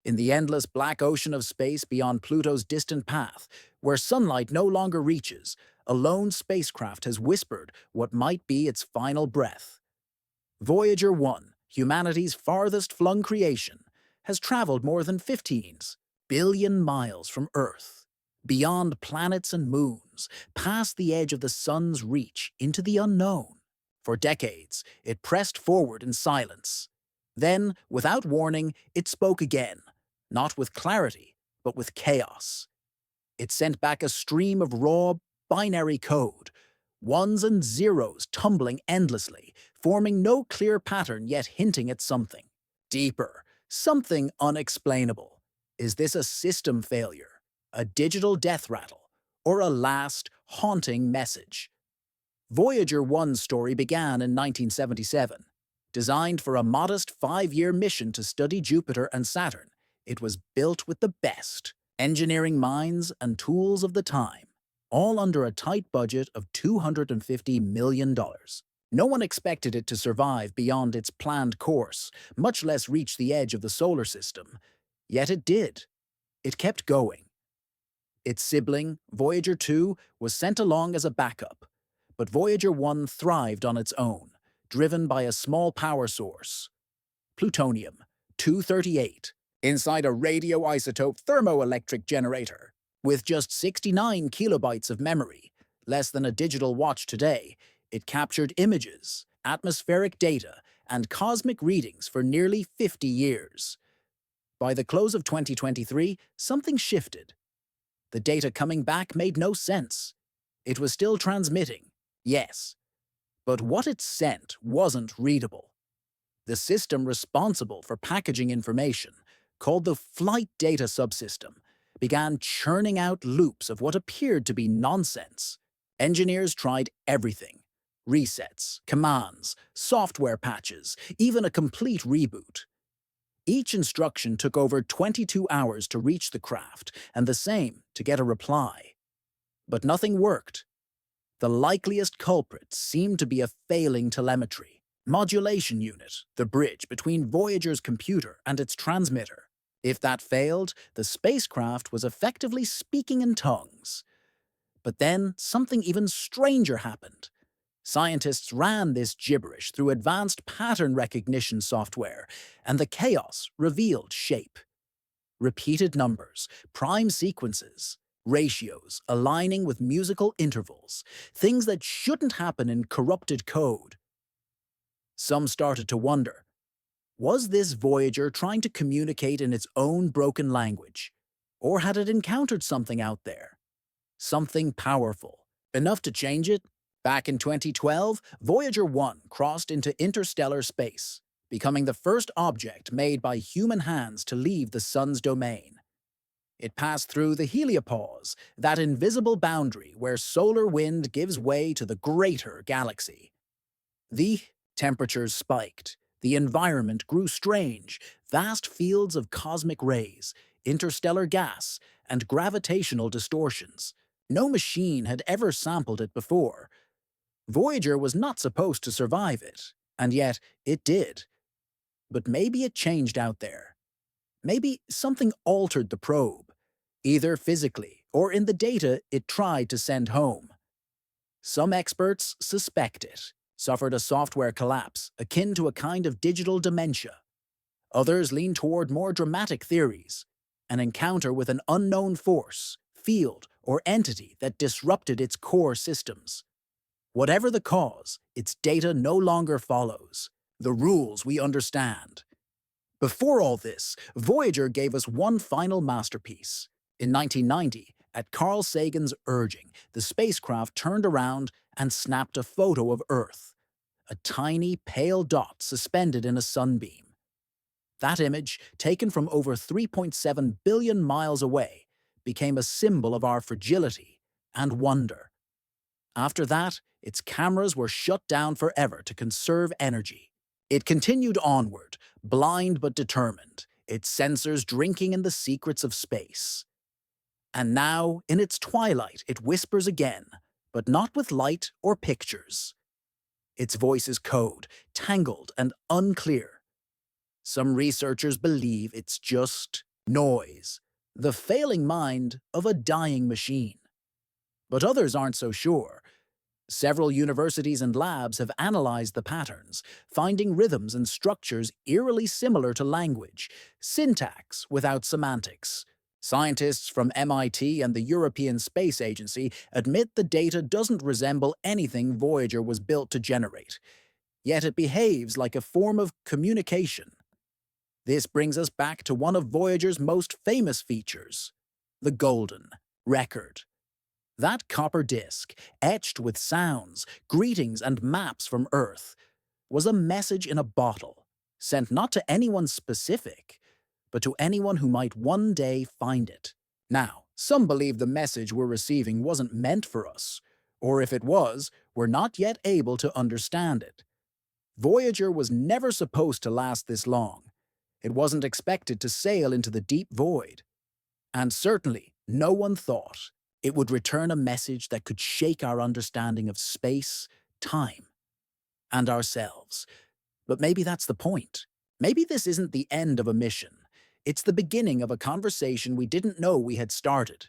In the endless black ocean of space beyond Pluto's distant path, where sunlight no longer reaches, a lone spacecraft has whispered what might be its final breath. Voyager 1, humanity's farthest flung creation, has traveled more than 15 billion miles from Earth, beyond planets and moons, past the edge of the sun's reach into the unknown. For decades, it pressed forward in silence. Then, without warning, it spoke again, not with clarity, but with chaos. It sent back a stream of raw, binary code, ones and zeros tumbling endlessly, forming no clear pattern yet hinting at something. Deeper, something unexplainable. Is this a system failure, a digital death rattle, or a last, haunting message? Voyager 1's story began in 1977. Designed for a modest 5-year mission to study Jupiter and Saturn, it was built with the best engineering minds and tools of the time, all under a tight budget of $250 million. No one expected it to survive beyond its planned course, much less reach the edge of the solar system. Yet it did. It kept going. Its sibling, Voyager 2, was sent along as a backup, but Voyager 1 thrived on its own, driven by a small power source, plutonium-238, inside a radioisotope thermoelectric generator. With just 69 kilobytes of memory, less than a digital watch today, it captured images, atmospheric data, and cosmic readings for nearly 50 years. By the close of 2023, something shifted. The data coming back made no sense. It was still transmitting, yes, but what it sent wasn't readable. The system responsible for packaging information, called the Flight Data Subsystem, began churning out loops of what appeared to be nonsense. Engineers tried everything: resets, commands, software patches, even a complete reboot. Each instruction took over 22 hours to reach the craft, and the same to get a reply. But nothing worked. The likeliest culprit seemed to be a failing telemetry modulation unit, the bridge between Voyager's computer and its transmitter. If that failed, the spacecraft was effectively speaking in tongues. But then something even stranger happened. Scientists ran this gibberish through advanced pattern recognition software, and the chaos revealed shape. Repeated numbers, prime sequences, ratios aligning with musical intervals, things that shouldn't happen in corrupted code. Some started to wonder, was this Voyager trying to communicate in its own broken language? Or had it encountered something out there? Something powerful, enough to change it? Back in 2012, Voyager 1 crossed into interstellar space, becoming the first object made by human hands to leave the sun's domain. It passed through the heliopause, that invisible boundary where solar wind gives way to the greater galaxy. The temperatures spiked. The environment grew strange, vast fields of cosmic rays, interstellar gas, and gravitational distortions. No machine had ever sampled it before. Voyager was not supposed to survive it, and yet it did. But maybe it changed out there. Maybe something altered the probe, either physically or in the data it tried to send home. Some experts suspect it suffered a software collapse akin to a kind of digital dementia. Others lean toward more dramatic theories, an encounter with an unknown force, field, or entity that disrupted its core systems. Whatever the cause, its data no longer follows the rules we understand. Before all this, Voyager gave us one final masterpiece. In 1990, at Carl Sagan's urging, the spacecraft turned around and snapped a photo of Earth, a tiny, pale dot suspended in a sunbeam. That image, taken from over 3.7 billion miles away, became a symbol of our fragility and wonder. After that, its cameras were shut down forever to conserve energy. It continued onward, blind but determined, its sensors drinking in the secrets of space. And now, in its twilight, it whispers again, but not with light or pictures. Its voice is code, tangled and unclear. Some researchers believe it's just noise, the failing mind of a dying machine. But others aren't so sure. Several universities and labs have analyzed the patterns, finding rhythms and structures eerily similar to language, syntax without semantics. Scientists from MIT and the European Space Agency admit the data doesn't resemble anything Voyager was built to generate, yet it behaves like a form of communication. This brings us back to one of Voyager's most famous features, the golden record. That copper disk, etched with sounds, greetings, and maps from Earth, was a message in a bottle, sent not to anyone specific, but to anyone who might one day find it. Now, some believe the message we're receiving wasn't meant for us, or if it was, we're not yet able to understand it. Voyager was never supposed to last this long. It wasn't expected to sail into the deep void. And certainly, no one thought it would return a message that could shake our understanding of space, time, and ourselves. But maybe that's the point. Maybe this isn't the end of a mission. It's the beginning of a conversation we didn't know we had started.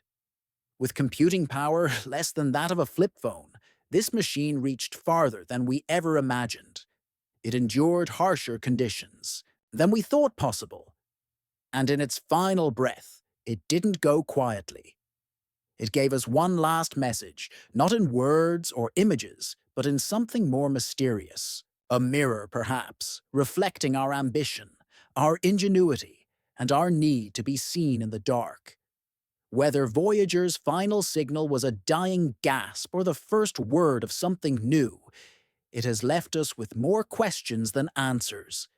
With computing power less than that of a flip phone, this machine reached farther than we ever imagined. It endured harsher conditions than we thought possible. And in its final breath, it didn't go quietly. It gave us one last message, not in words or images, but in something more mysterious. A mirror, perhaps, reflecting our ambition, our ingenuity, and our need to be seen in the dark. Whether Voyager's final signal was a dying gasp or the first word of something new, it has left us with more questions than answers.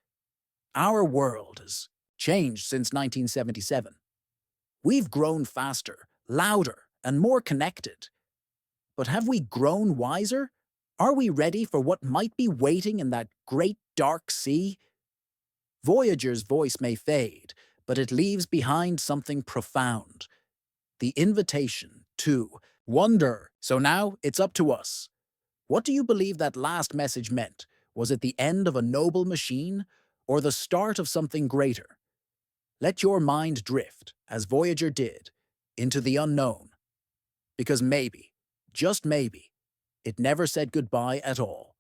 Our world has changed since 1977. We've grown faster, louder, and more connected. But have we grown wiser? Are we ready for what might be waiting in that great dark sea? Voyager's voice may fade, but it leaves behind something profound. The invitation to wonder. So now it's up to us. What do you believe that last message meant? Was it the end of a noble machine, or the start of something greater? Let your mind drift, as Voyager did, into the unknown. Because maybe, just maybe, it never said goodbye at all.